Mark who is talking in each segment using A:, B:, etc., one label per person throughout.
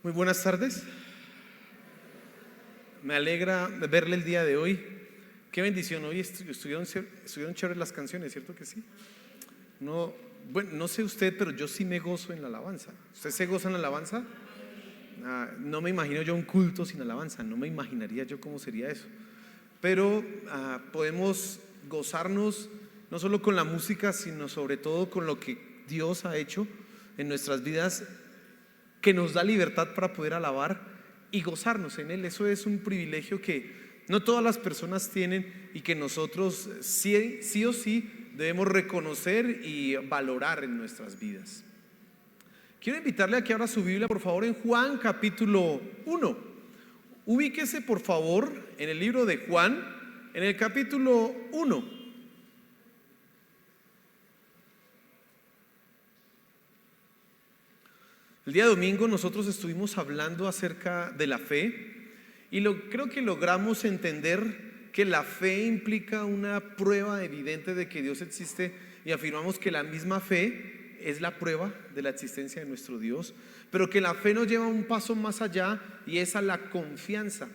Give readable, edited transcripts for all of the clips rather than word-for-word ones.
A: Muy buenas tardes. Me alegra verle el día de hoy. Qué bendición. Hoy estuvieron chéveres las canciones, ¿cierto que sí? No, bueno, no sé usted, pero yo sí me gozo en la alabanza. ¿Usted se goza en la alabanza? No me imagino yo un culto sin alabanza. No me imaginaría yo cómo sería eso. Pero podemos gozarnos no solo con la música, sino sobre todo con lo que Dios ha hecho en nuestras vidas, que nos da libertad para poder alabar y gozarnos en Él. Eso es un privilegio que no todas las personas tienen y que nosotros sí o sí debemos reconocer y valorar en nuestras vidas. Quiero invitarle a que abra su Biblia, por favor, en Juan capítulo 1. Ubíquese, por favor, en el libro de Juan, en el capítulo 1. El día domingo nosotros estuvimos hablando acerca de la fe y creo que logramos entender que la fe implica una prueba evidente de que Dios existe, y afirmamos que la misma fe es la prueba de la existencia de nuestro Dios, pero que la fe nos lleva un paso más allá, y es a la confianza.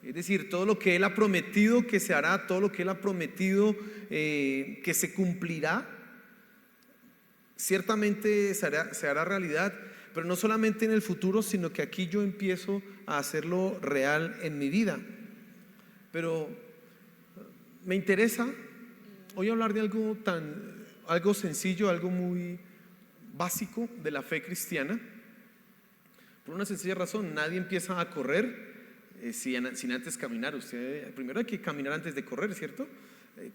A: Es decir, todo lo que Él ha prometido que se hará, todo lo que Él ha prometido que se cumplirá, ciertamente se hará realidad. Pero no solamente en el futuro, sino que aquí yo empiezo a hacerlo real en mi vida. Pero me interesa hoy hablar de algo sencillo, algo muy básico de la fe cristiana. Por una sencilla razón: nadie empieza a correr sin antes caminar. Primero hay que caminar antes de correr, ¿cierto?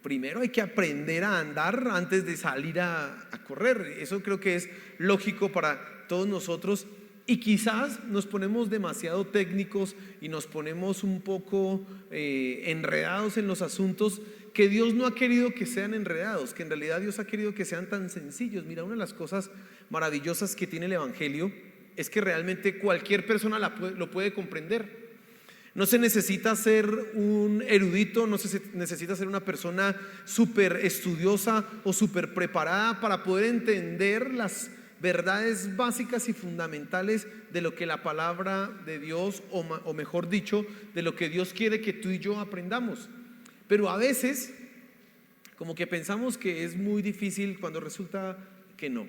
A: Primero hay que aprender a andar antes de salir a correr. Eso creo que es lógico para todos nosotros, y quizás nos ponemos demasiado técnicos y nos ponemos un poco enredados en los asuntos que Dios no ha querido que sean enredados, que en realidad Dios ha querido que sean tan sencillos. Mira, una de las cosas maravillosas que tiene el Evangelio es que realmente cualquier persona lo puede comprender. No se necesita ser un erudito, no se necesita ser una persona súper estudiosa o súper preparada para poder entender las verdades básicas y fundamentales de lo que la palabra de Dios, o mejor dicho, de lo que Dios quiere que tú y yo aprendamos. Pero a veces como que pensamos que es muy difícil, cuando resulta que no.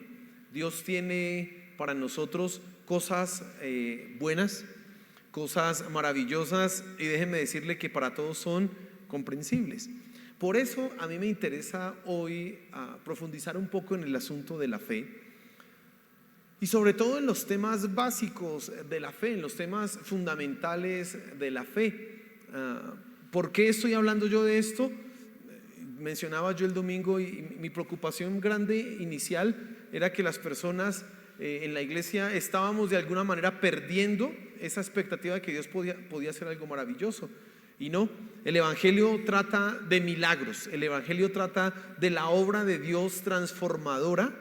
A: Dios tiene para nosotros cosas buenas, cosas maravillosas, y déjenme decirle que para todos son comprensibles. Por eso a mí me interesa hoy profundizar un poco en el asunto de la fe, y sobre todo en los temas básicos de la fe, en los temas fundamentales de la fe. ¿Por qué estoy hablando yo de esto? Mencionaba yo el domingo, y mi preocupación grande inicial era que las personas en la iglesia estábamos de alguna manera perdiendo esa expectativa de que Dios podía hacer algo maravilloso. Y no, el Evangelio trata de milagros, el Evangelio trata de la obra de Dios transformadora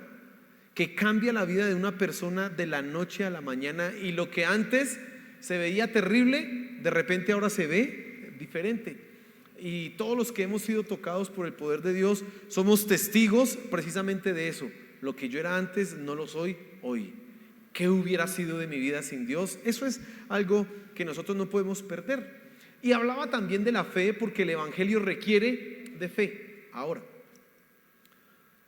A: que cambia la vida de una persona de la noche a la mañana, y lo que antes se veía terrible, de repente ahora se ve diferente. Y todos los que hemos sido tocados por el poder de Dios somos testigos precisamente de eso. Lo que yo era antes no lo soy hoy. ¿Qué hubiera sido de mi vida sin Dios? Eso es algo que nosotros no podemos perder. Y hablaba también de la fe, porque el Evangelio requiere de fe. Ahora,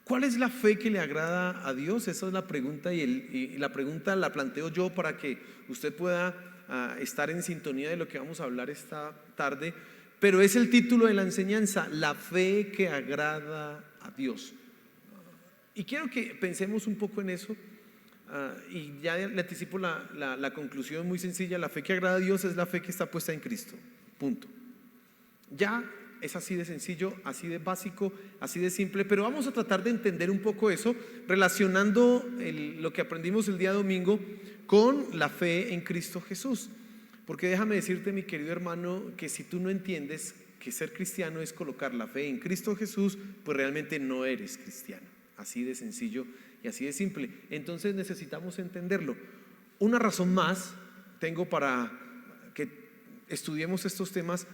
A: ¿cuál es la fe que le agrada a Dios? Esa es la pregunta, y la pregunta la planteo yo para que usted pueda estar en sintonía de lo que vamos a hablar esta tarde. Pero es el título de la enseñanza: la fe que agrada a Dios. Y quiero que pensemos un poco en eso, y ya le anticipo la conclusión muy sencilla: la fe que agrada a Dios es la fe que está puesta en Cristo. Punto. Ya es así de sencillo, así de básico, así de simple. Pero vamos a tratar de entender un poco eso, relacionando lo que aprendimos el día domingo con la fe en Cristo Jesús. Porque déjame decirte, mi querido hermano, que si tú no entiendes que ser cristiano es colocar la fe en Cristo Jesús, pues realmente no eres cristiano. Así de sencillo y así de simple. Entonces necesitamos entenderlo. Una razón más tengo para que estudiemos estos temas,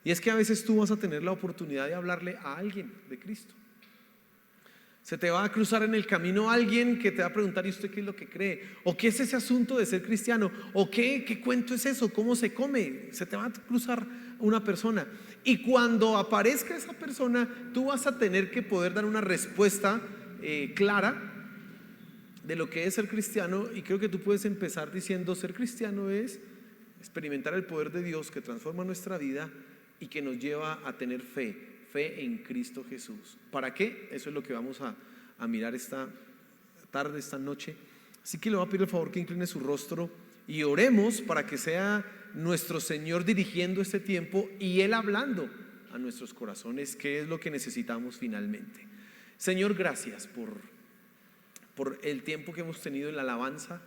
A: y es que a veces tú vas a tener la oportunidad de hablarle a alguien de Cristo. Se te va a cruzar en el camino alguien que te va a preguntar: ¿y usted qué es lo que cree? ¿O qué es ese asunto de ser cristiano? ¿O qué cuento es eso? ¿Cómo se come? Se te va a cruzar una persona. Y cuando aparezca esa persona, tú vas a tener que poder dar una respuesta clara de lo que es ser cristiano. Y creo que tú puedes empezar diciendo: ser cristiano es experimentar el poder de Dios que transforma nuestra vida y que nos lleva a tener fe en Cristo Jesús. ¿Para qué? Eso es lo que vamos a mirar esta tarde, esta noche. Así que le voy a pedir el favor que incline su rostro y oremos para que sea nuestro Señor dirigiendo este tiempo y Él hablando a nuestros corazones, que es lo que necesitamos finalmente. Señor, gracias por el tiempo que hemos tenido en la alabanza.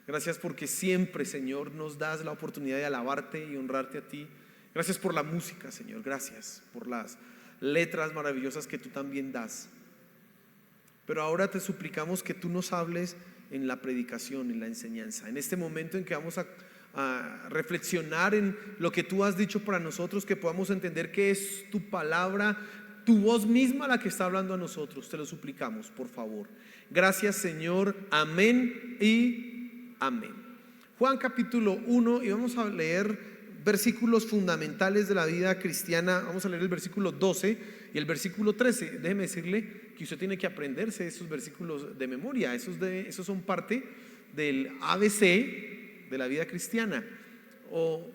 A: Gracias porque siempre, Señor, nos das la oportunidad de alabarte y honrarte a ti. Gracias por la música, Señor. Gracias por las letras maravillosas que tú también das. Pero ahora te suplicamos que tú nos hables en la predicación, en la enseñanza, en este momento en que vamos a reflexionar en lo que tú has dicho para nosotros, que podamos entender que es tu palabra, tu voz misma la que está hablando a nosotros. Te lo suplicamos, por favor. Gracias, Señor. Amén y amén. Juan capítulo 1, y vamos a leer versículos fundamentales de la vida cristiana. Vamos a leer el versículo 12 y el versículo 13. Déjeme decirle que usted tiene que aprenderse esos versículos de memoria. Esos son parte del ABC de la vida cristiana. O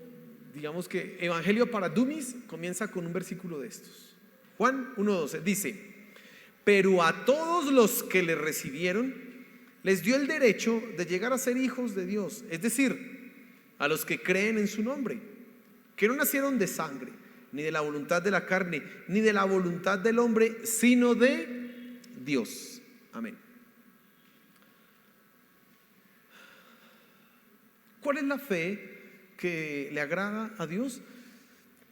A: digamos que Evangelio para Dummies comienza con un versículo de estos. Juan 1:12 dice: pero a todos los que le recibieron les dio el derecho de llegar a ser hijos de Dios, es decir, a los que creen en su nombre, que no nacieron de sangre, ni de la voluntad de la carne, ni de la voluntad del hombre, sino de Dios. Amén. ¿Cuál es la fe que le agrada a Dios?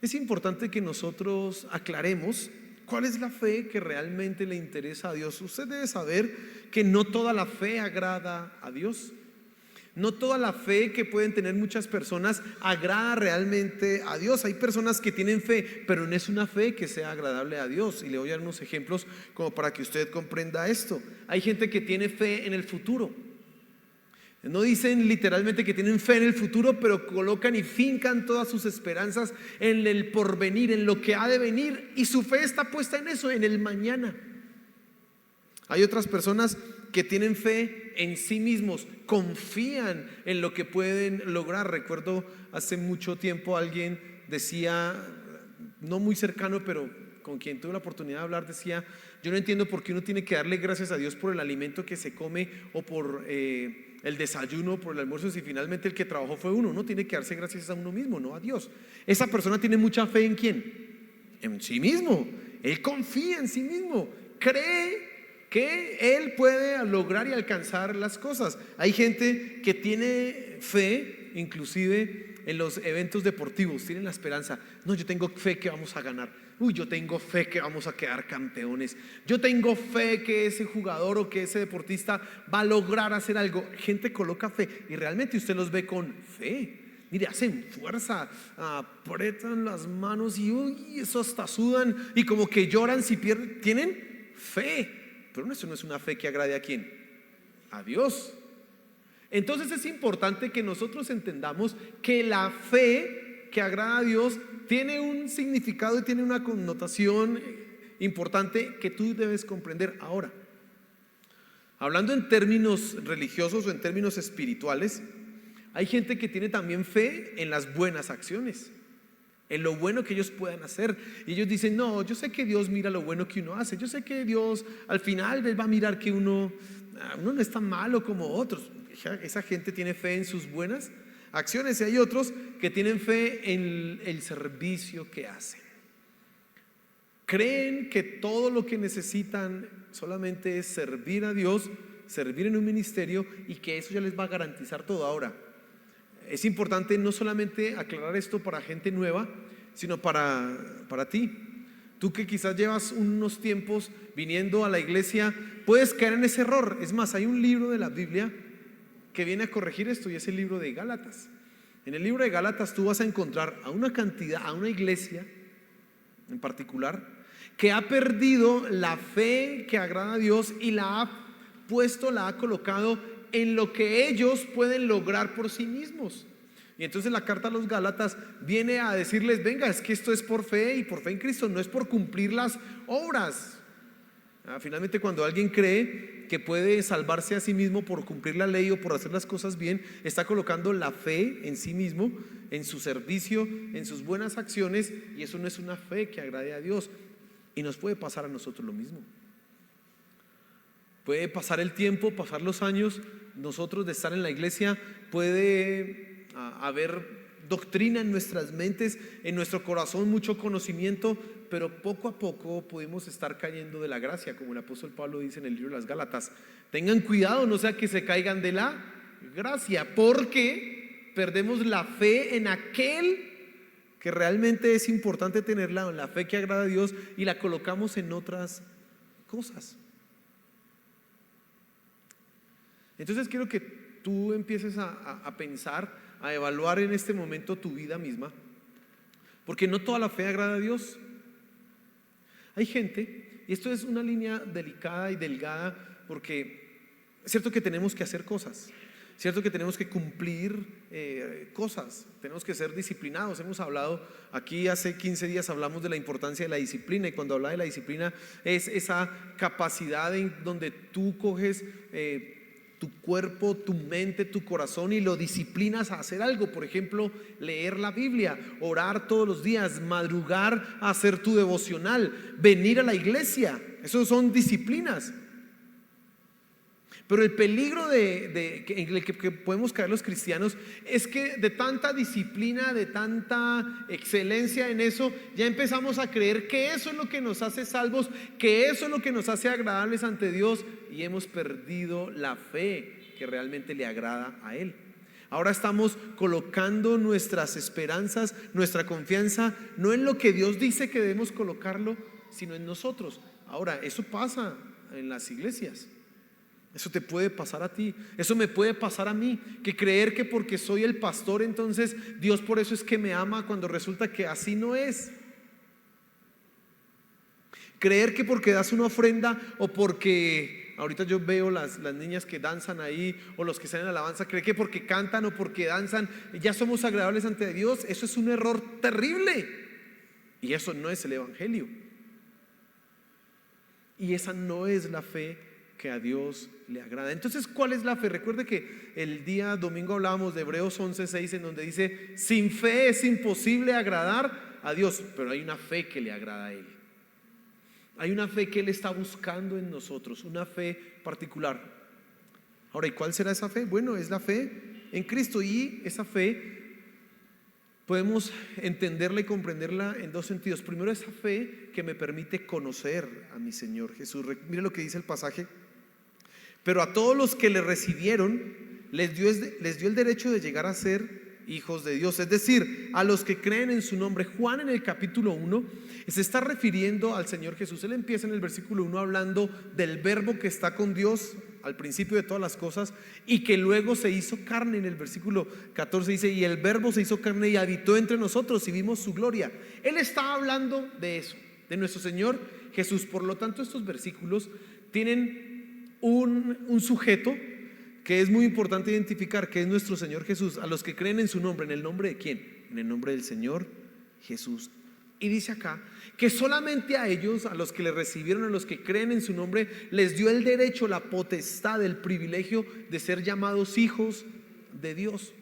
A: Es importante que nosotros aclaremos cuál es la fe que realmente le interesa a Dios. Usted debe saber que no toda la fe agrada a Dios. No toda la fe que pueden tener muchas personas agrada realmente a Dios. Hay personas que tienen fe, pero no es una fe que sea agradable a Dios. Y le voy a dar unos ejemplos como para que usted comprenda esto. Hay gente que tiene fe en el futuro. No dicen literalmente que tienen fe en el futuro, pero colocan y fincan todas sus esperanzas en el porvenir, en lo que ha de venir. Y su fe está puesta en eso, en el mañana. Hay otras personas que tienen fe en sí mismos, confían en lo que pueden lograr. Recuerdo hace mucho tiempo alguien decía, no muy cercano, pero con quien tuve la oportunidad de hablar, decía: yo no entiendo por qué uno tiene que darle gracias a Dios por el alimento que se come o por el desayuno, por el almuerzo, si finalmente el que trabajó fue uno. Uno tiene que darse gracias a uno mismo, no a Dios. Esa persona tiene mucha fe ¿en quién? En sí mismo. Él confía en sí mismo, cree que él puede lograr y alcanzar las cosas. Hay gente que tiene fe inclusive en los eventos deportivos, tienen la esperanza: no, yo tengo fe que vamos a ganar. Yo tengo fe que vamos a quedar campeones. Yo tengo fe que ese jugador o que ese deportista va a lograr hacer algo. Gente coloca fe y realmente usted los ve con fe. Mire, hacen fuerza, apretan las manos y eso hasta sudan y como que lloran si pierden. Tienen fe. Pero eso no es una fe que agrade ¿a quién? A Dios. Entonces es importante que nosotros entendamos que la fe que agrada a Dios tiene un significado y tiene una connotación importante que tú debes comprender. Ahora, hablando en términos religiosos o en términos espirituales, hay gente que tiene también fe en las buenas acciones, en lo bueno que ellos puedan hacer. Y ellos dicen: no, yo sé que Dios mira lo bueno que uno hace. Yo sé que Dios al final Él va a mirar que uno no es tan malo como otros. Esa gente tiene fe en sus buenas acciones. Y hay otros que tienen fe en el servicio que hacen. Creen que todo lo que necesitan solamente es servir a Dios, servir en un ministerio, y que eso ya les va a garantizar todo. Ahora, es importante no solamente aclarar esto para gente nueva, sino para ti. Tú que quizás llevas unos tiempos viniendo a la iglesia, puedes caer en ese error. Es más, hay un libro de la Biblia que viene a corregir esto, y es el libro de Gálatas. En el libro de Gálatas tú vas a encontrar a una iglesia en particular que ha perdido la fe que agrada a Dios y la ha colocado en lo que ellos pueden lograr por sí mismos. Y entonces la carta a los Gálatas viene a decirles: venga, es que esto es por fe y por fe en Cristo, no es por cumplir las obras. Finalmente, cuando alguien cree que puede salvarse a sí mismo por cumplir la ley o por hacer las cosas bien, está colocando la fe en sí mismo, en su servicio, en sus buenas acciones, y eso no es una fe que agrade a Dios. Y nos puede pasar a nosotros lo mismo. Puede pasar el tiempo, pasar los años, nosotros de estar en la iglesia, puede haber doctrina en nuestras mentes, en nuestro corazón, mucho conocimiento, pero poco a poco podemos estar cayendo de la gracia, como el apóstol Pablo dice en el libro de las Gálatas. Tengan cuidado, no sea que se caigan de la gracia, porque perdemos la fe en aquel que realmente es importante tenerla, en la fe que agrada a Dios, y la colocamos en otras cosas. Entonces quiero que tú empieces a pensar, a evaluar en este momento tu vida misma, porque no toda la fe agrada a Dios. Hay gente, y esto es una línea delicada y delgada, porque es cierto que tenemos que hacer cosas, es cierto que tenemos que cumplir cosas, tenemos que ser disciplinados. Hemos hablado aquí, hace 15 días hablamos de la importancia de la disciplina, y cuando habla de la disciplina es esa capacidad en donde tú coges tu cuerpo, tu mente, tu corazón y lo disciplinas a hacer algo. Por ejemplo, leer la Biblia, orar todos los días, madrugar a hacer tu devocional, venir a la iglesia. Esos son disciplinas. Pero el peligro que podemos caer los cristianos es que de tanta disciplina, de tanta excelencia en eso, ya empezamos a creer que eso es lo que nos hace salvos, que eso es lo que nos hace agradables ante Dios, y hemos perdido la fe que realmente le agrada a Él. Ahora estamos colocando nuestras esperanzas, nuestra confianza, no en lo que Dios dice que debemos colocarlo, sino en nosotros. Ahora, eso pasa en las iglesias. Eso te puede pasar a ti, eso me puede pasar a mí, que creer que porque soy el pastor entonces Dios por eso es que me ama, cuando resulta que así no es. Creer que porque das una ofrenda, o porque ahorita yo veo las niñas que danzan ahí, o los que están en alabanza, creer que porque cantan o porque danzan ya somos agradables ante Dios. Eso es un error terrible, y eso no es el evangelio, y esa no es la fe que a Dios le agrada. Entonces, ¿cuál es la fe? Recuerde que el día domingo hablábamos de Hebreos 11:6, en donde dice: sin fe es imposible agradar a Dios. Pero hay una fe que le agrada a Él. Hay una fe que Él está buscando en nosotros, una fe particular. Ahora, ¿y cuál será esa fe? Bueno, es la fe en Cristo, y esa fe podemos entenderla y comprenderla en dos sentidos. Primero, esa fe que me permite conocer a mi Señor Jesús. Mire lo que dice el pasaje: pero a todos los que le recibieron les dio el derecho de llegar a ser hijos de Dios, es decir, a los que creen en su nombre. Juan, en el capítulo 1, se está refiriendo al Señor Jesús. Él empieza en el versículo 1 hablando del verbo que está con Dios al principio de todas las cosas, y que luego se hizo carne. En el versículo 14 dice: y el verbo se hizo carne y habitó entre nosotros y vimos su gloria. Él está hablando de eso, de nuestro Señor Jesús. Por lo tanto, estos versículos tienen un sujeto que es muy importante identificar, que es nuestro Señor Jesús. A los que creen en su nombre. ¿En el nombre de quién? En el nombre del Señor Jesús. Y dice acá que solamente a ellos, a los que le recibieron, a los que creen en su nombre, les dio el derecho, la potestad, el privilegio de ser llamados hijos de Dios.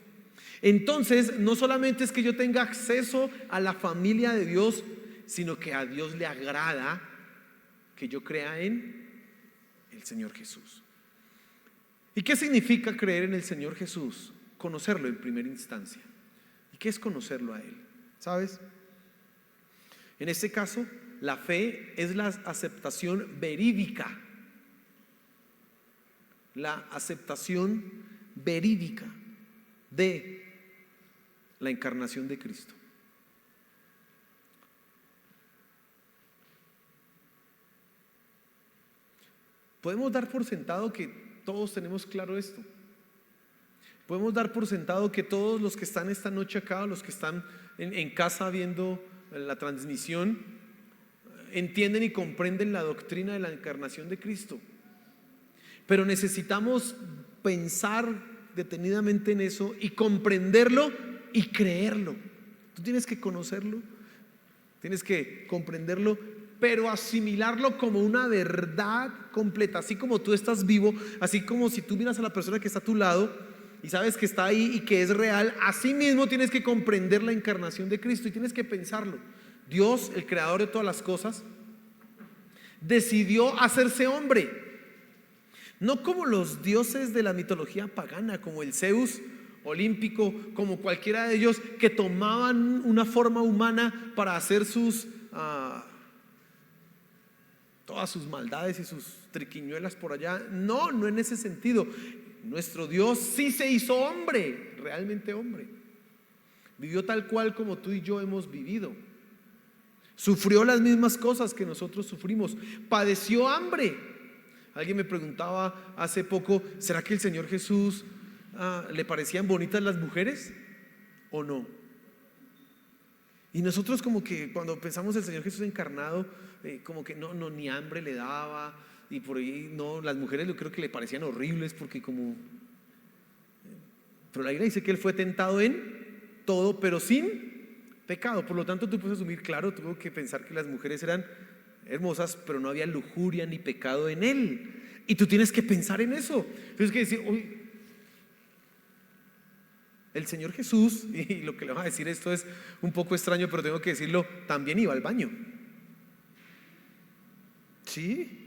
A: Entonces, no solamente es que yo tenga acceso a la familia de Dios, sino que a Dios le agrada que yo crea en el Señor Jesús. ¿Y qué significa creer en el Señor Jesús? Conocerlo en primera instancia. ¿Y qué es conocerlo a Él? ¿Sabes? En este caso, la fe es la aceptación verídica. La aceptación verídica de la encarnación de Cristo. Podemos dar por sentado que todos tenemos claro esto. Podemos dar por sentado que todos los que están esta noche acá, los que están en casa viendo la transmisión, entienden y comprenden la doctrina de la encarnación de Cristo. Pero necesitamos pensar detenidamente en eso y comprenderlo y creerlo. Tú tienes que conocerlo, tienes que comprenderlo, pero asimilarlo como una verdad completa. Así como tú estás vivo, así como si tú miras a la persona que está a tu lado y sabes que está ahí y que es real, así mismo tienes que comprender la encarnación de Cristo y tienes que pensarlo. Dios, el creador de todas las cosas, decidió hacerse hombre. No como los dioses de la mitología pagana, como el Zeus olímpico, como cualquiera de ellos que tomaban una forma humana para hacer todas sus maldades y sus triquiñuelas por allá. No, no en ese sentido. Nuestro Dios sí se hizo hombre, realmente hombre. Vivió tal cual como tú y yo hemos vivido. Sufrió las mismas cosas que nosotros sufrimos. Padeció hambre. Alguien me preguntaba hace poco, ¿será que el Señor Jesús le parecían bonitas las mujeres o no? Y nosotros como que cuando pensamos el Señor Jesús encarnado, como que no, ni hambre le daba, y por ahí no, las mujeres yo creo que le parecían horribles porque pero la Biblia dice que Él fue tentado en todo, pero sin pecado. Por lo tanto tú puedes asumir, claro, tuvo que pensar que las mujeres eran hermosas, pero no había lujuria ni pecado en Él. Y tú tienes que pensar en eso. Tienes que decir, uy, el Señor Jesús, y lo que le voy a decir esto es un poco extraño, pero tengo que decirlo, también iba al baño. ¿Sí?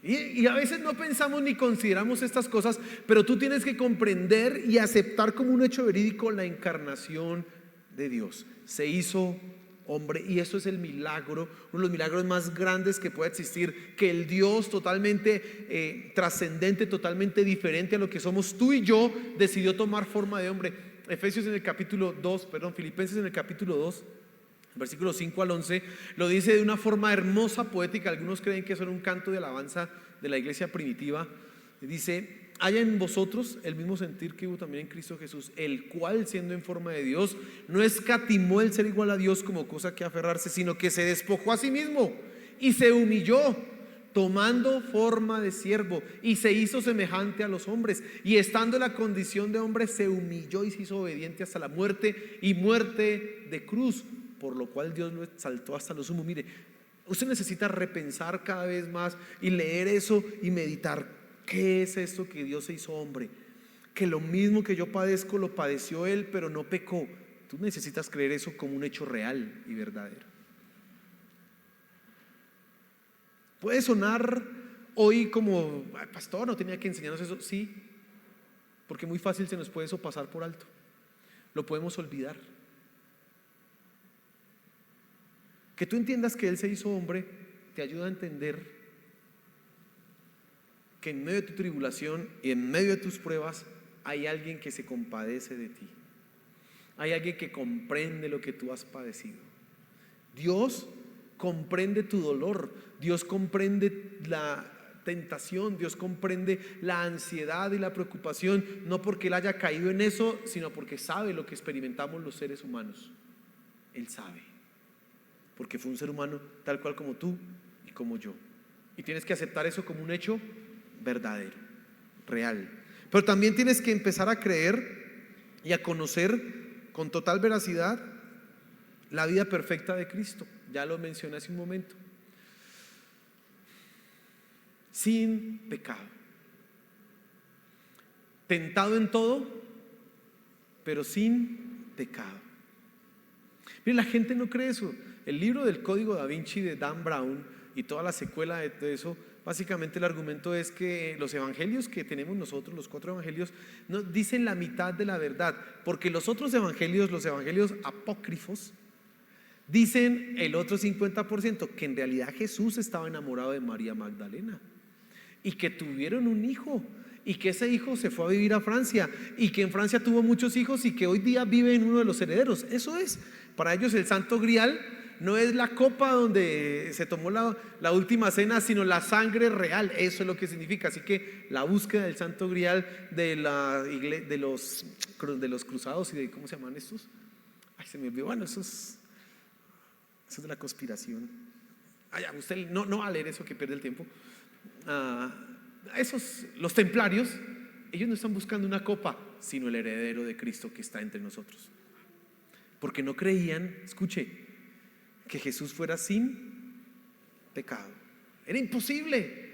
A: Y a veces no pensamos ni consideramos estas cosas, pero tú tienes que comprender y aceptar como un hecho verídico la encarnación de Dios. Se hizo hombre, y eso es el milagro, uno de los milagros más grandes que puede existir, que el Dios totalmente trascendente, totalmente diferente a lo que somos tú y yo, decidió tomar forma de hombre. Filipenses en el capítulo 2, versículos 5 al 11, lo dice de una forma hermosa, poética. Algunos creen que eso era un canto de alabanza de la iglesia primitiva. Dice: haya en vosotros el mismo sentir que hubo también en Cristo Jesús, el cual, siendo en forma de Dios, no escatimó el ser igual a Dios como cosa que aferrarse, sino que se despojó a sí mismo y se humilló, tomando forma de siervo, y se hizo semejante a los hombres, y estando en la condición de hombre se humilló y se hizo obediente hasta la muerte, y muerte de cruz, por lo cual Dios lo exaltó hasta lo sumo. Mire, usted necesita repensar cada vez más y leer eso y meditar. ¿Qué es esto que Dios se hizo hombre? Que lo mismo que yo padezco lo padeció Él, pero no pecó. Tú necesitas creer eso como un hecho real y verdadero. Puede sonar hoy como, pastor, no tenía que enseñarnos eso. Sí, porque muy fácil se nos puede eso pasar por alto. Lo podemos olvidar. Que tú entiendas que Él se hizo hombre te ayuda a entender que en medio de tu tribulación y en medio de tus pruebas hay alguien que se compadece de ti. Hay alguien que comprende lo que tú has padecido. Dios comprende tu dolor. Dios comprende la tentación. Dios comprende la ansiedad y la preocupación, no porque Él haya caído en eso, sino porque sabe lo que experimentamos los seres humanos. Él sabe, porque fue un ser humano tal cual como tú y como yo. Y tienes que aceptar eso como un hecho verdadero, real. Pero también tienes que empezar a creer y a conocer con total veracidad la vida perfecta de Cristo. Ya lo mencioné hace un momento. Sin pecado, tentado en todo, pero sin pecado. Mire, la gente no cree eso. El libro del Código Da Vinci de Dan Brown y toda la secuela de eso, básicamente el argumento es que los evangelios que tenemos nosotros, los 4 evangelios, no dicen la mitad de la verdad, porque los otros evangelios, los evangelios apócrifos, dicen el otro 50%, que en realidad Jesús estaba enamorado de María Magdalena y que tuvieron un hijo, y que ese hijo se fue a vivir a Francia, y que en Francia tuvo muchos hijos, y que hoy día vive en uno de los herederos. Eso es, para ellos el Santo Grial no es la copa donde se tomó la última cena, sino la sangre real. Eso es lo que significa. Así que la búsqueda del Santo Grial de los cruzados y de, ¿cómo se llaman estos? Ay, se me olvidó. Bueno, eso es de la conspiración. Usted no va a leer eso, que pierde el tiempo. Los templarios, ellos no están buscando una copa, sino el heredero de Cristo que está entre nosotros. Porque no creían, escuche, que Jesús fuera sin pecado. Era imposible.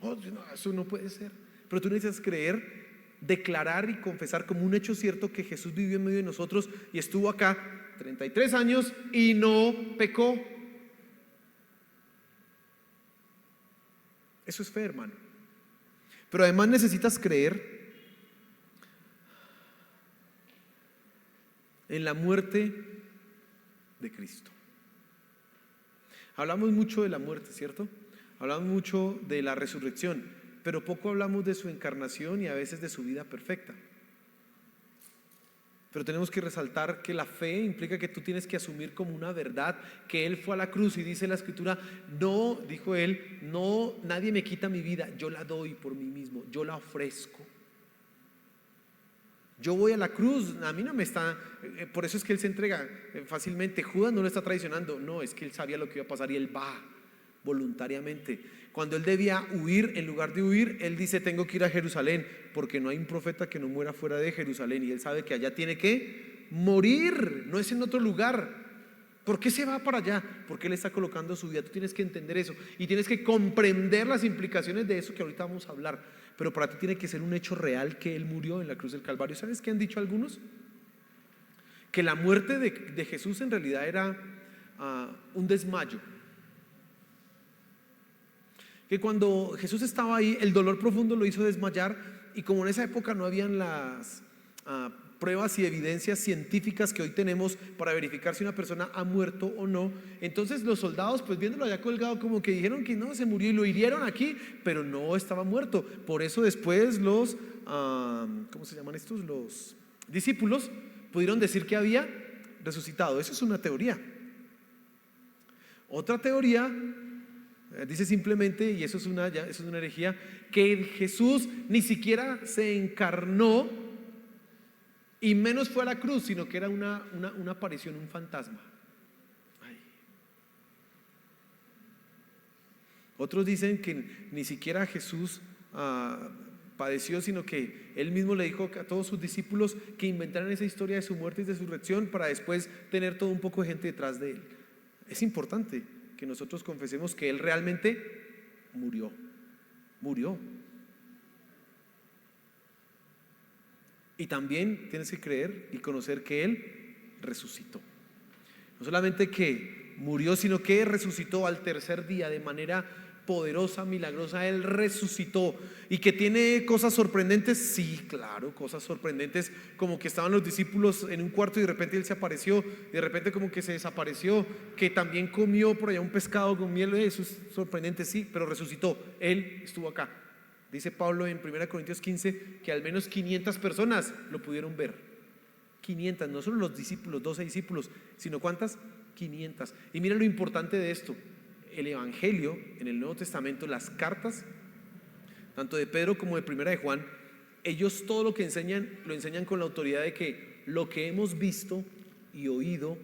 A: No, eso no puede ser. Pero tú necesitas creer, declarar y confesar como un hecho cierto que Jesús vivió en medio de nosotros y estuvo acá 33 años y no pecó. Eso es fe, hermano. Pero además necesitas creer en la muerte de Cristo. Hablamos mucho de la muerte, ¿cierto? Hablamos mucho de la resurrección, pero poco hablamos de su encarnación y a veces de su vida perfecta. Pero tenemos que resaltar que la fe implica que tú tienes que asumir como una verdad que Él fue a la cruz, y dice la Escritura, no, dijo Él, no, nadie me quita mi vida, yo la doy por mí mismo, yo la ofrezco. Yo voy a la cruz, a mí no me está, por eso es que Él se entrega fácilmente. Judas no lo está traicionando, no, es que Él sabía lo que iba a pasar y Él va voluntariamente. Cuando Él debía huir, en lugar de huir, Él dice, tengo que ir a Jerusalén, porque no hay un profeta que no muera fuera de Jerusalén, y Él sabe que allá tiene que morir, no es en otro lugar. ¿Por qué se va para allá? Porque Él está colocando su vida. Tú tienes que entender eso y tienes que comprender las implicaciones de eso que ahorita vamos a hablar. Pero para ti tiene que ser un hecho real que Él murió en la cruz del Calvario. ¿Sabes qué han dicho algunos? Que la muerte de Jesús en realidad era un desmayo. Que cuando Jesús estaba ahí, el dolor profundo lo hizo desmayar, y como en esa época no habían las pruebas y evidencias científicas que hoy tenemos para verificar si una persona ha muerto o no, entonces los soldados, pues viéndolo allá colgado, como que dijeron que no, se murió, y lo hirieron aquí, pero no estaba muerto. Por eso después los ¿cómo se llaman estos? Los discípulos pudieron decir que había resucitado. Eso es una teoría. Otra teoría dice simplemente, y eso es una herejía, que Jesús ni siquiera se encarnó y menos fue a la cruz, sino que era una aparición, un fantasma. Ay. Otros dicen que ni siquiera Jesús padeció, sino que Él mismo le dijo a todos sus discípulos que inventaran esa historia de su muerte y de su resurrección para después tener todo un poco de gente detrás de Él. Es importante que nosotros confesemos que Él realmente murió. Y también tienes que creer y conocer que Él resucitó. No solamente que murió, sino que resucitó al tercer día de manera poderosa, milagrosa. Él resucitó. Y que tiene cosas sorprendentes, sí, claro, cosas sorprendentes, como que estaban los discípulos en un cuarto y de repente Él se apareció, y de repente como que se desapareció, que también comió por allá un pescado con miel. Eso es sorprendente, sí, pero resucitó. Él estuvo acá. Dice Pablo en 1 Corintios 15 que al menos 500 personas lo pudieron ver. 500, no solo los discípulos, 12 discípulos, sino ¿cuántas? 500. Y mira lo importante de esto: el Evangelio en el Nuevo Testamento, las cartas, tanto de Pedro como de Primera de Juan, ellos todo lo que enseñan, lo enseñan con la autoridad de que lo que hemos visto y oído,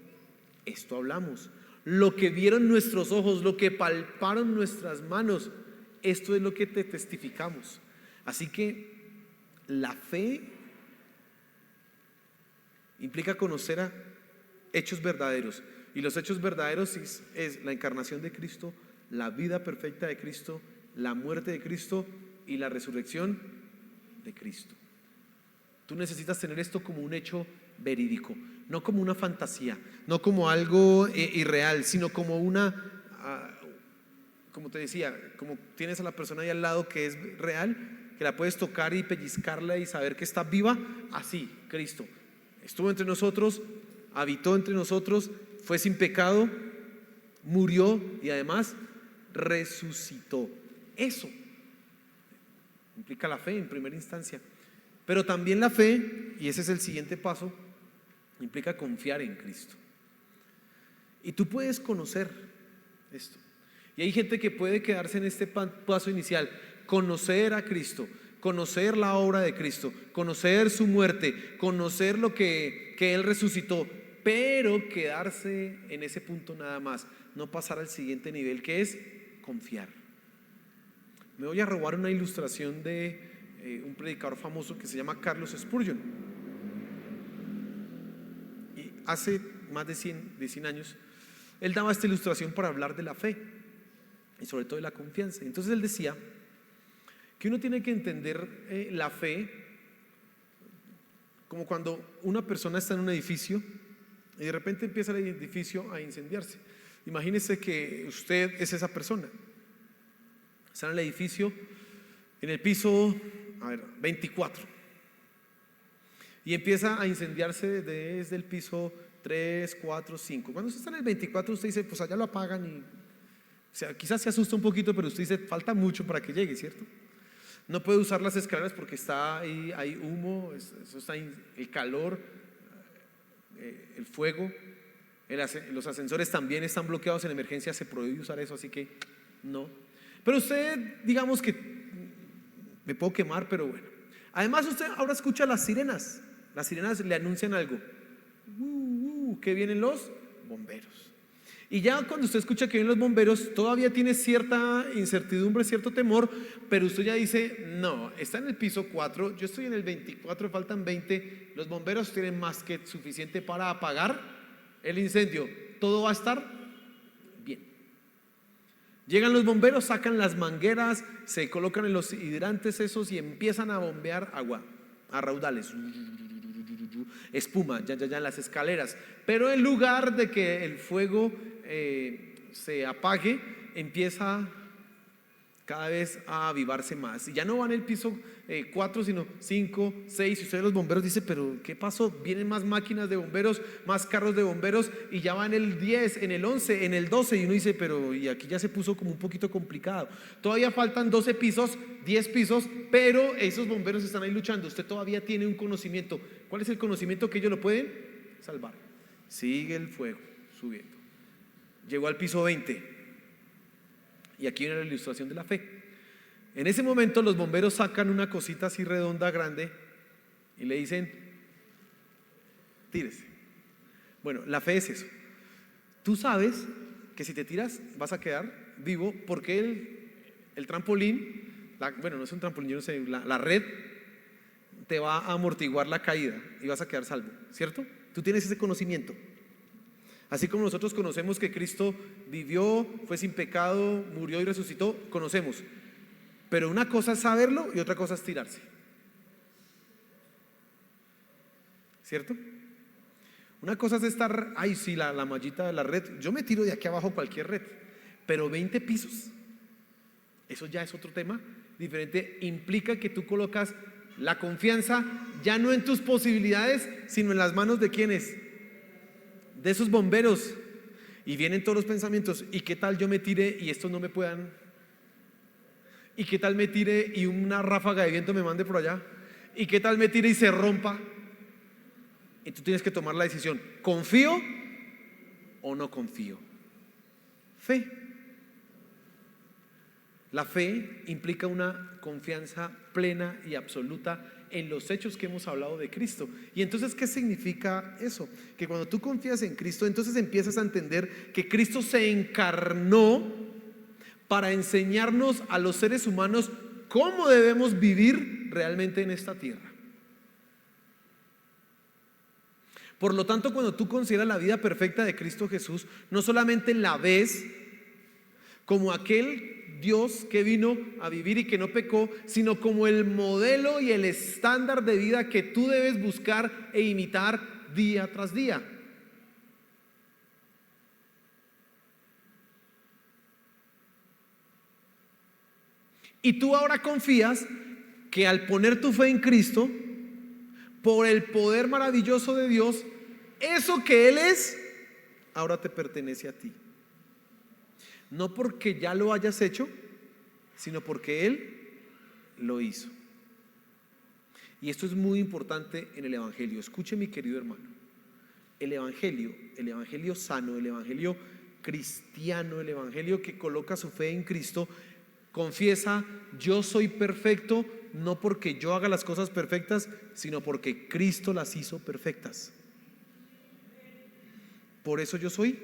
A: esto hablamos. Lo que vieron nuestros ojos, lo que palparon nuestras manos, esto es lo que te testificamos. Así que la fe implica conocer a hechos verdaderos, y los hechos verdaderos es la encarnación de Cristo, la vida perfecta de Cristo, la muerte de Cristo y la resurrección de Cristo. Tú necesitas tener esto como un hecho verídico, no como una fantasía, no como algo irreal, sino como como te decía, como tienes a la persona ahí al lado que es real, que la puedes tocar y pellizcarla y saber que está viva. Así, Cristo estuvo entre nosotros, habitó entre nosotros, fue sin pecado, murió y además resucitó. Eso implica la fe en primera instancia. Pero también la fe, y ese es el siguiente paso, implica confiar en Cristo. Y tú puedes conocer esto. Y hay gente que puede quedarse en este paso inicial: conocer a Cristo, conocer la obra de Cristo, conocer su muerte, conocer lo que Él resucitó. pero quedarse en ese punto nada más, no pasar al siguiente nivel, que es confiar. Me voy a robar una ilustración de un predicador famoso que se llama Carlos Spurgeon. Y hace más de 100 años, él daba esta ilustración para hablar de la fe y sobre todo de la confianza. Entonces él decía que uno tiene que entender la fe como cuando una persona está en un edificio y de repente empieza el edificio a incendiarse. Imagínese que usted es esa persona. Está en el edificio, en el piso 24, y empieza a incendiarse desde el piso 3, 4, 5. Cuando usted está en el 24, usted dice, pues allá lo apagan y, o sea, quizás se asusta un poquito, pero usted dice, falta mucho para que llegue, ¿cierto? No puede usar las escaleras porque está ahí, hay humo, eso está el calor, el fuego, los ascensores también están bloqueados, en emergencia se prohíbe usar eso, así que no. Pero usted, digamos que me puedo quemar, pero bueno. Además usted ahora escucha las sirenas le anuncian algo, que vienen los bomberos. Y ya cuando usted escucha que vienen los bomberos, todavía tiene cierta incertidumbre, cierto temor, pero usted ya dice, no, está en el piso 4, yo estoy en el 24, faltan 20, los bomberos tienen más que suficiente para apagar el incendio, todo va a estar bien. Llegan los bomberos, sacan las mangueras, se colocan en los hidrantes esos y empiezan a bombear agua a raudales, espuma, ya en las escaleras. Pero en lugar de que el fuego se apague, empieza cada vez a avivarse más. Y ya no va en el piso 4, sino 5, 6. Y ustedes los bomberos dicen, pero ¿qué pasó? Vienen más máquinas de bomberos, más carros de bomberos, y ya va en el 10, en el 11, en el 12. Y uno dice, pero y aquí ya se puso como un poquito complicado. Todavía faltan 12 pisos, 10 pisos, pero esos bomberos están ahí luchando. Usted todavía tiene un conocimiento. ¿Cuál es el conocimiento? Que ellos lo pueden salvar. Sigue el fuego subiendo. Llegó al piso 20. Y aquí viene la ilustración de la fe. En ese momento los bomberos sacan una cosita así redonda, grande, y le dicen, tírese. Bueno, la fe es eso. Tú sabes que si te tiras vas a quedar vivo, porque el trampolín, bueno, no es un trampolín, yo no sé, la red te va a amortiguar la caída y vas a quedar salvo, ¿cierto? Tú tienes ese conocimiento. Así como nosotros conocemos que Cristo vivió, fue sin pecado, murió y resucitó, conocemos. Pero una cosa es saberlo y otra cosa es tirarse. ¿Cierto? Una cosa es estar, ay sí, la mallita de la red, yo me tiro de aquí abajo cualquier red, pero 20 pisos, eso ya es otro tema diferente. Implica que tú colocas la confianza ya no en tus posibilidades, sino en las manos de ¿quiénes? De esos bomberos. Y vienen todos los pensamientos, ¿y qué tal yo me tire y estos no me puedan? ¿Y qué tal me tire y una ráfaga de viento me mande por allá? ¿Y qué tal me tire y se rompa? Y tú tienes que tomar la decisión, ¿confío o no confío? Fe. La fe implica una confianza plena y absoluta en los hechos que hemos hablado de Cristo. Y entonces, ¿qué significa eso? Que cuando tú confías en Cristo, entonces empiezas a entender que Cristo se encarnó para enseñarnos a los seres humanos cómo debemos vivir realmente en esta tierra. Por lo tanto, cuando tú consideras la vida perfecta de Cristo Jesús, no solamente la ves como aquel Dios que vino a vivir y que no pecó, sino como el modelo y el estándar de vida que tú debes buscar e imitar día tras día. Y tú ahora confías que al poner tu fe en Cristo, por el poder maravilloso de Dios, eso que Él es, ahora te pertenece a ti. No porque ya lo hayas hecho, sino porque Él lo hizo. Y esto es muy importante en el Evangelio. Escuche, mi querido hermano, el Evangelio sano, el Evangelio cristiano, el Evangelio que coloca su fe en Cristo, confiesa: yo soy perfecto, no porque yo haga las cosas perfectas, sino porque Cristo las hizo perfectas. Por eso yo soy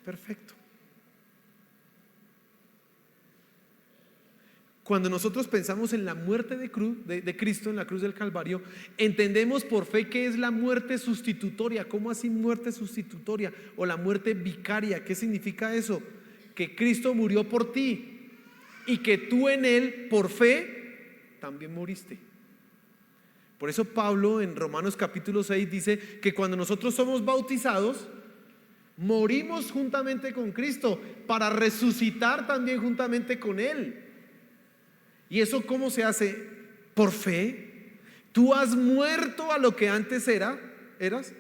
A: perfecto. Cuando nosotros pensamos en la muerte de Cristo en la cruz del Calvario, entendemos por fe que es la muerte sustitutoria. ¿Cómo así muerte sustitutoria? O la muerte vicaria. ¿Qué significa eso? Que Cristo murió por ti y que tú en Él, por fe, también moriste. Por eso Pablo en Romanos capítulo 6 dice que cuando nosotros somos bautizados, morimos juntamente con Cristo para resucitar también juntamente con Él. ¿Y eso cómo se hace? Por fe. Tú has muerto a lo que antes eras,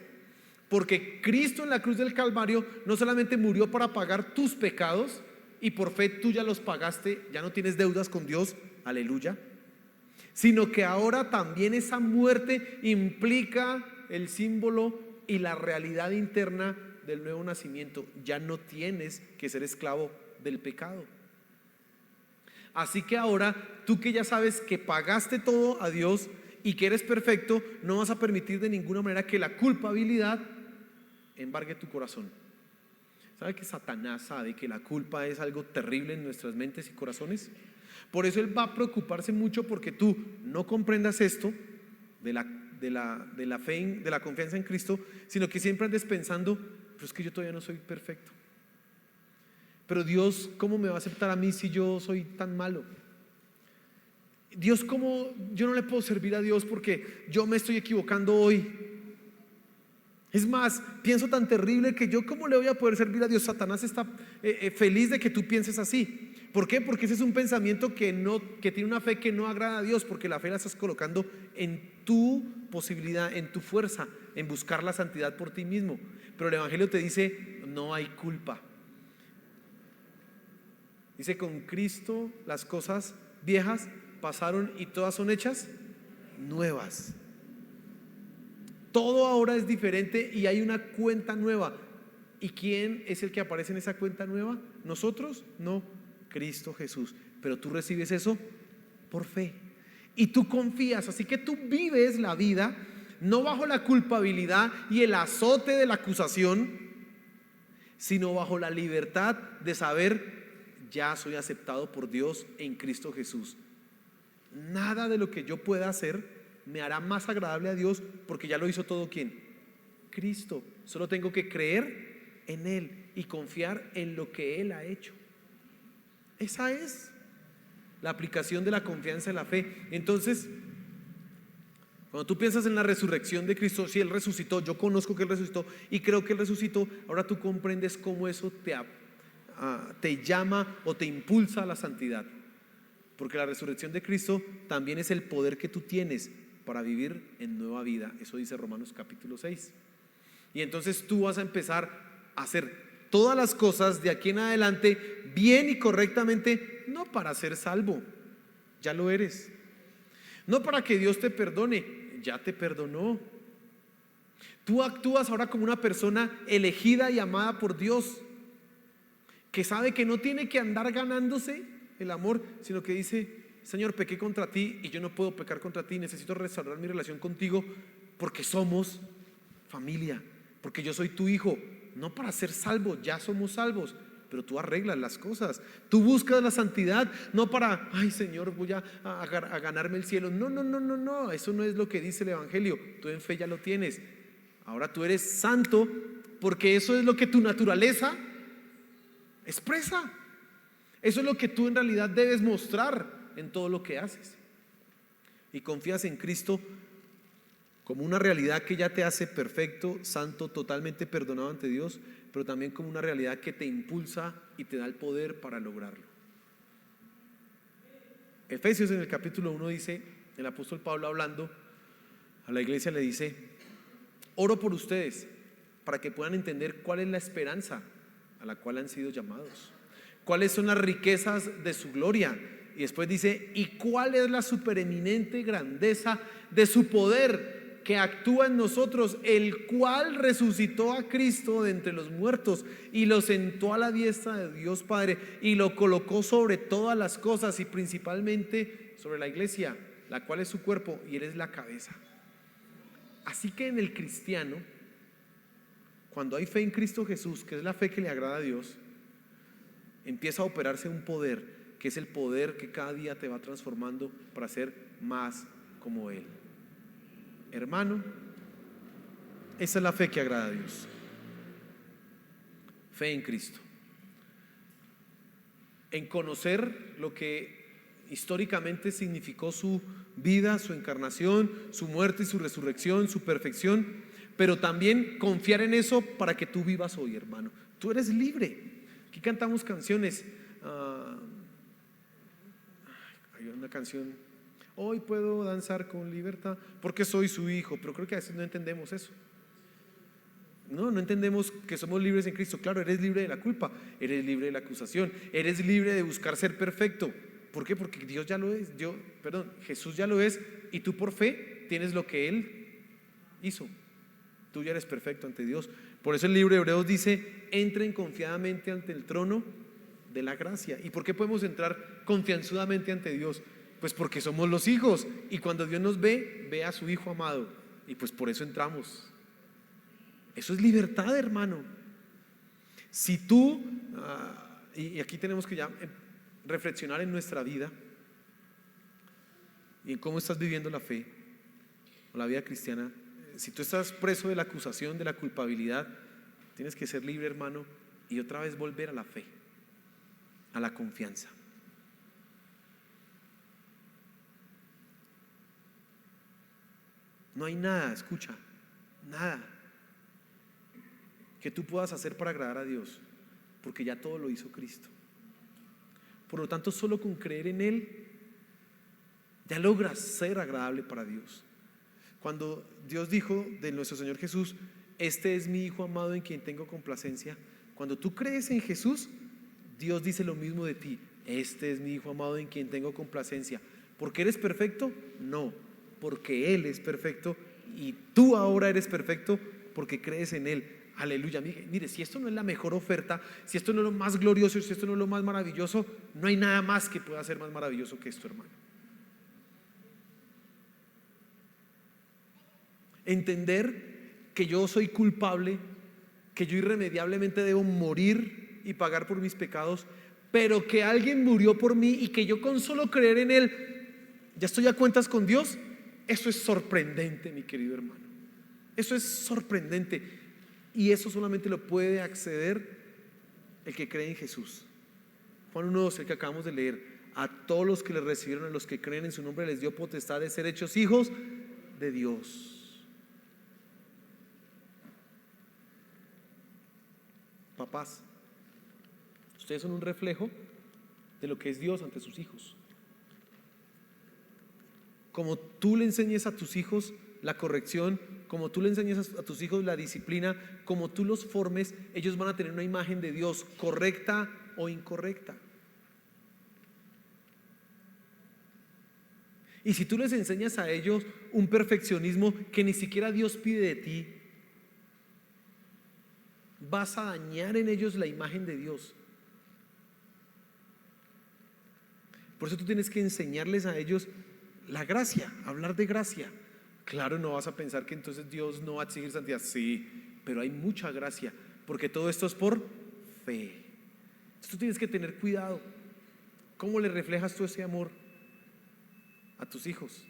A: porque Cristo en la cruz del Calvario no solamente murió para pagar tus pecados, y por fe tú ya los pagaste, ya no tienes deudas con Dios, aleluya, sino que ahora también esa muerte implica el símbolo y la realidad interna del nuevo nacimiento. Ya no tienes que ser esclavo del pecado. Así que ahora, tú que ya sabes que pagaste todo a Dios y que eres perfecto, no vas a permitir de ninguna manera que la culpabilidad embargue tu corazón. ¿Sabe que Satanás sabe que la culpa es algo terrible en nuestras mentes y corazones? Por eso él va a preocuparse mucho porque tú no comprendas esto de la fe, de la confianza en Cristo, sino que siempre andes pensando, pero es que yo todavía no soy perfecto. Pero Dios, ¿cómo me va a aceptar a mí si yo soy tan malo? Dios, ¿cómo yo no le puedo servir a Dios porque yo me estoy equivocando hoy? Es más, pienso tan terrible que yo, ¿cómo le voy a poder servir a Dios? Satanás está feliz de que tú pienses así. ¿Por qué? Porque ese es un pensamiento que tiene una fe que no agrada a Dios, porque la fe la estás colocando en tu posibilidad, en tu fuerza, en buscar la santidad por ti mismo. Pero el Evangelio te dice, no hay culpa. Dice, con Cristo las cosas viejas pasaron y todas son hechas nuevas. Todo ahora es diferente y hay una cuenta nueva. ¿Y quién es el que aparece en esa cuenta nueva? ¿Nosotros? No, Cristo Jesús. Pero tú recibes eso por fe y tú confías, así que tú vives la vida no bajo la culpabilidad y el azote de la acusación, sino bajo la libertad de saber, ya soy aceptado por Dios en Cristo Jesús. Nada de lo que yo pueda hacer me hará más agradable a Dios, porque ya lo hizo todo. ¿Quién? Cristo. Solo tengo que creer en Él y confiar en lo que Él ha hecho. Esa es la aplicación de la confianza en la fe. Entonces, cuando tú piensas en la resurrección de Cristo, si Él resucitó, yo conozco que Él resucitó y creo que Él resucitó, ahora tú comprendes cómo eso te llama o te impulsa a la santidad. Porque la resurrección de Cristo también es el poder que tú tienes para vivir en nueva vida. Eso dice Romanos capítulo 6. Y entonces tú vas a empezar a hacer todas las cosas de aquí en adelante bien y correctamente, no para ser salvo, ya lo eres. No para que Dios te perdone, ya te perdonó. Tú actúas ahora como una persona elegida y amada por Dios, que sabe que no tiene que andar ganándose el amor, sino que dice, Señor, pequé contra ti y yo no puedo pecar contra ti, necesito restaurar mi relación contigo porque somos familia, porque yo soy tu hijo, no para ser salvo, ya somos salvos, pero tú arreglas las cosas, tú buscas la santidad, no para, ay Señor, voy a ganarme el cielo. No, eso no es lo que dice el Evangelio. Tú en fe ya lo tienes, ahora tú eres santo porque eso es lo que tu naturaleza expresa. Eso es lo que tú en realidad debes mostrar en todo lo que haces. Y confías en Cristo como una realidad que ya te hace perfecto, santo, totalmente perdonado ante Dios, pero también como una realidad que te impulsa y te da el poder para lograrlo. Efesios en el capítulo 1 dice, el apóstol Pablo hablando a la iglesia le dice, oro por ustedes para que puedan entender cuál es la esperanza a la cual han sido llamados, cuáles son las riquezas de su gloria, y después dice, y cuál es la supereminente grandeza de su poder que actúa en nosotros, el cual resucitó a Cristo de entre los muertos y lo sentó a la diestra de Dios Padre y lo colocó sobre todas las cosas y principalmente sobre la iglesia, la cual es su cuerpo y Él es la cabeza. Así que en el cristiano Cuando hay fe en Cristo Jesús, que es la fe que le agrada a Dios, empieza a operarse un poder, que es el poder que cada día te va transformando para ser más como Él. Hermano, esa es la fe que agrada a Dios. Fe en Cristo. En conocer lo que históricamente significó su vida, su encarnación, su muerte y su resurrección, su perfección, pero también confiar en eso para que tú vivas hoy, hermano. Tú eres libre. Aquí cantamos canciones. Hay una canción: hoy puedo danzar con libertad porque soy su hijo. Pero creo que a veces no entendemos eso. No entendemos que somos libres en Cristo. Claro, eres libre de la culpa, eres libre de la acusación, eres libre de buscar ser perfecto. ¿Por qué? Porque Dios ya lo es. Jesús ya lo es, y tú por fe tienes lo que Él hizo. Tú ya eres perfecto ante Dios. Por eso el libro de Hebreos dice: entren confiadamente ante el trono de la gracia. ¿Y por qué podemos entrar confianzudamente ante Dios? Pues porque somos los hijos, y cuando Dios nos ve a su Hijo amado, y pues por eso entramos. Eso es libertad, hermano. Si tú, y aquí tenemos que ya reflexionar en nuestra vida y en cómo estás viviendo la fe o la vida cristiana. Si tú estás preso de la acusación, de la culpabilidad, tienes que ser libre, hermano, y otra vez volver a la fe, a la confianza. No hay nada, escucha, nada que tú puedas hacer para agradar a Dios, porque ya todo lo hizo Cristo. Por lo tanto, solo con creer en Él ya logras ser agradable para Dios. Cuando Dios dijo de nuestro Señor Jesús: este es mi Hijo amado en quien tengo complacencia, cuando tú crees en Jesús, Dios dice lo mismo de ti: este es mi Hijo amado en quien tengo complacencia. ¿Porque eres perfecto? No, porque Él es perfecto, y tú ahora eres perfecto porque crees en Él. Aleluya. Mire, si esto no es la mejor oferta, si esto no es lo más glorioso, si esto no es lo más maravilloso, no hay nada más que pueda ser más maravilloso que esto, hermano. Entender que yo soy culpable, que yo irremediablemente debo morir y pagar por mis pecados, pero que alguien murió por mí y que yo con solo creer en Él ya estoy a cuentas con Dios. Eso es sorprendente, mi querido hermano. Eso es sorprendente. Y eso solamente lo puede acceder el que cree en Jesús. Juan 1:12, el que acabamos de leer: a todos los que le recibieron, a los que creen en su nombre, les dio potestad de ser hechos hijos de Dios. Papás, ustedes son un reflejo de lo que es Dios ante sus hijos. Como tú le enseñes a tus hijos la corrección, como tú le enseñes a tus hijos la disciplina, como tú los formes, ellos van a tener una imagen de Dios, correcta o incorrecta. Y si tú les enseñas a ellos un perfeccionismo que ni siquiera Dios pide de ti, vas a dañar en ellos la imagen de Dios. Por eso tú tienes que enseñarles a ellos la gracia, hablar de gracia. Claro, no vas a pensar que entonces Dios no va a exigir santidad. Sí, pero hay mucha gracia, porque todo esto es por fe. Entonces tú tienes que tener cuidado. ¿Cómo le reflejas tú ese amor a tus hijos?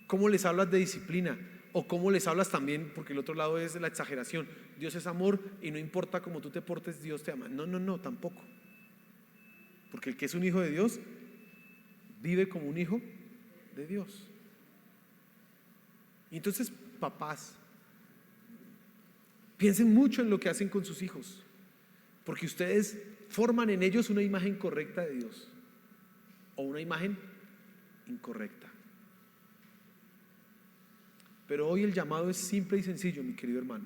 A: ¿Cómo les hablas de disciplina? O cómo les hablas también, porque el otro lado es la exageración: Dios es amor y no importa cómo tú te portes, Dios te ama. No, tampoco. Porque el que es un hijo de Dios vive como un hijo de Dios. Y entonces, papás, piensen mucho en lo que hacen con sus hijos, porque ustedes forman en ellos una imagen correcta de Dios o una imagen incorrecta. Pero hoy el llamado es simple y sencillo, mi querido hermano.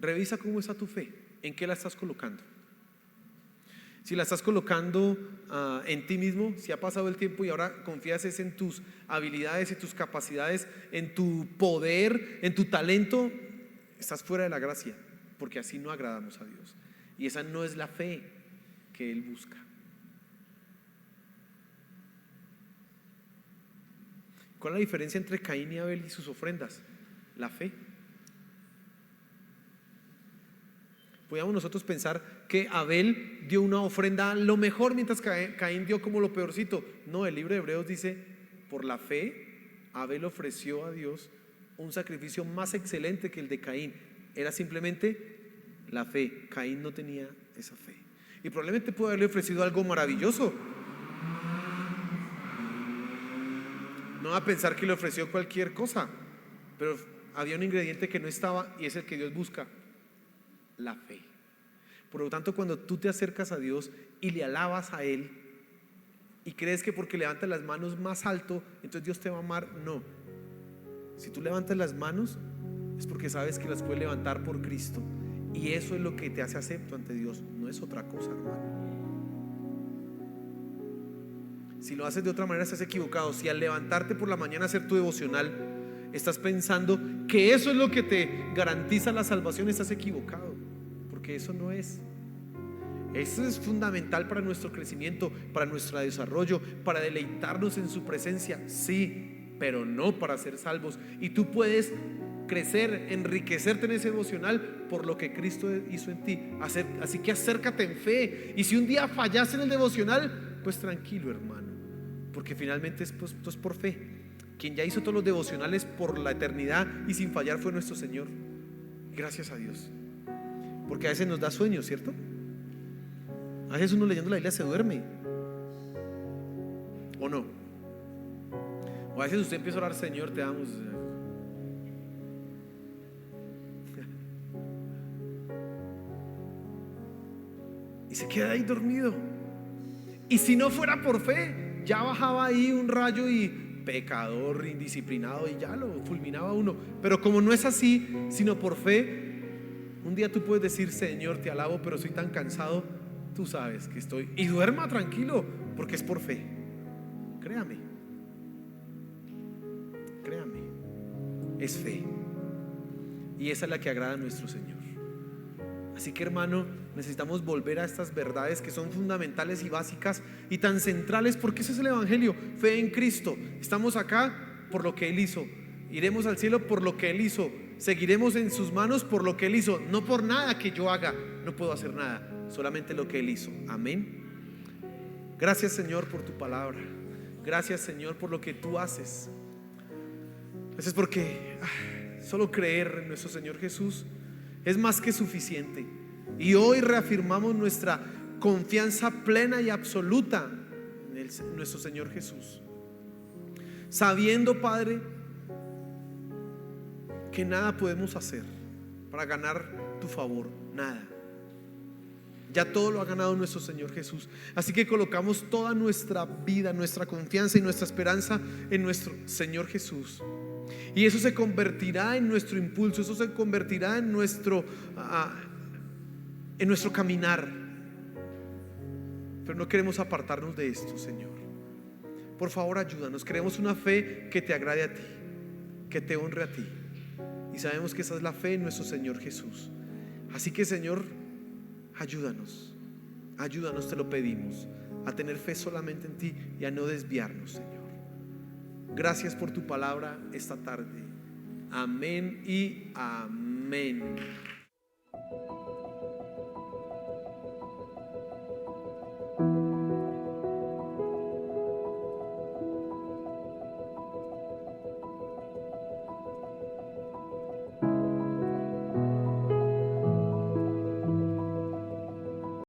A: Revisa cómo está tu fe, en qué la estás colocando. Si la estás colocando en ti mismo, si ha pasado el tiempo y ahora confías es en tus habilidades, en tus capacidades, en tu poder, en tu talento, estás fuera de la gracia, porque así no agradamos a Dios. Y esa no es la fe que Él busca. ¿Cuál es la diferencia entre Caín y Abel y sus ofrendas? La fe. Podríamos nosotros pensar que Abel dio una ofrenda lo mejor mientras Caín dio como lo peorcito. No, el libro de Hebreos dice, por la fe, Abel ofreció a Dios un sacrificio más excelente que el de Caín. Era simplemente la fe. Caín no tenía esa fe. Y probablemente pudo haberle ofrecido algo maravilloso. No va a pensar que le ofreció cualquier cosa, pero había un ingrediente que no estaba y es el que Dios busca: la fe. Por lo tanto, cuando tú te acercas a Dios y le alabas a Él y crees que porque levantas las manos más alto, entonces Dios te va a amar, no. Si tú levantas las manos es porque sabes que las puedes levantar por Cristo, y eso es lo que te hace acepto ante Dios, no es otra cosa, hermano. Si lo haces de otra manera estás equivocado. Si al levantarte por la mañana a hacer tu devocional estás pensando que eso es lo que te garantiza la salvación, estás equivocado, porque eso no es. Eso es fundamental para nuestro crecimiento, para nuestro desarrollo, para deleitarnos en su presencia, sí, pero no para ser salvos. Y tú puedes crecer, enriquecerte en ese devocional por lo que Cristo hizo en ti. Así que acércate en fe. Y si un día fallas en el devocional, pues tranquilo, hermano, porque finalmente esto es por fe. Quien ya hizo todos los devocionales por la eternidad y sin fallar fue nuestro Señor. Gracias a Dios. Porque a veces nos da sueño, ¿cierto? A veces uno leyendo la Biblia se duerme, ¿o no? O a veces usted empieza a orar: Señor, te damos, y se queda ahí dormido. Y si no fuera por fe, ya bajaba ahí un rayo y pecador, indisciplinado, y ya lo fulminaba uno. Pero como no es así, sino por fe, un día tú puedes decir: Señor, te alabo, pero soy tan cansado, tú sabes que estoy, y duerma tranquilo, porque es por fe. Créame, créame, es fe, y esa es la que agrada a nuestro Señor. Así que, hermano, necesitamos volver a estas verdades que son fundamentales y básicas y tan centrales, porque ese es el evangelio: fe en Cristo. Estamos acá por lo que Él hizo, iremos al cielo por lo que Él hizo, seguiremos en sus manos por lo que Él hizo, no por nada que yo haga. No puedo hacer nada, solamente lo que Él hizo. Amén. Gracias, Señor, por tu palabra. Gracias, Señor, por lo que tú haces. Gracias porque solo creer en nuestro Señor Jesús es más que suficiente. Y hoy reafirmamos nuestra confianza plena y absoluta en nuestro Señor Jesús, sabiendo, Padre, que nada podemos hacer para ganar tu favor, nada. Ya todo lo ha ganado nuestro Señor Jesús. Así que colocamos toda nuestra vida, nuestra confianza y nuestra esperanza en nuestro Señor Jesús. Y eso se convertirá en nuestro impulso, eso se convertirá en nuestro caminar. Pero no queremos apartarnos de esto, Señor. Por favor, ayúdanos. Queremos una fe que te agrade a ti, que te honre a ti. Y sabemos que esa es la fe en nuestro Señor Jesús. Así que, Señor, ayúdanos, ayúdanos, te lo pedimos, a tener fe solamente en ti y a no desviarnos, Señor. Gracias por tu palabra esta tarde. Amén y amén.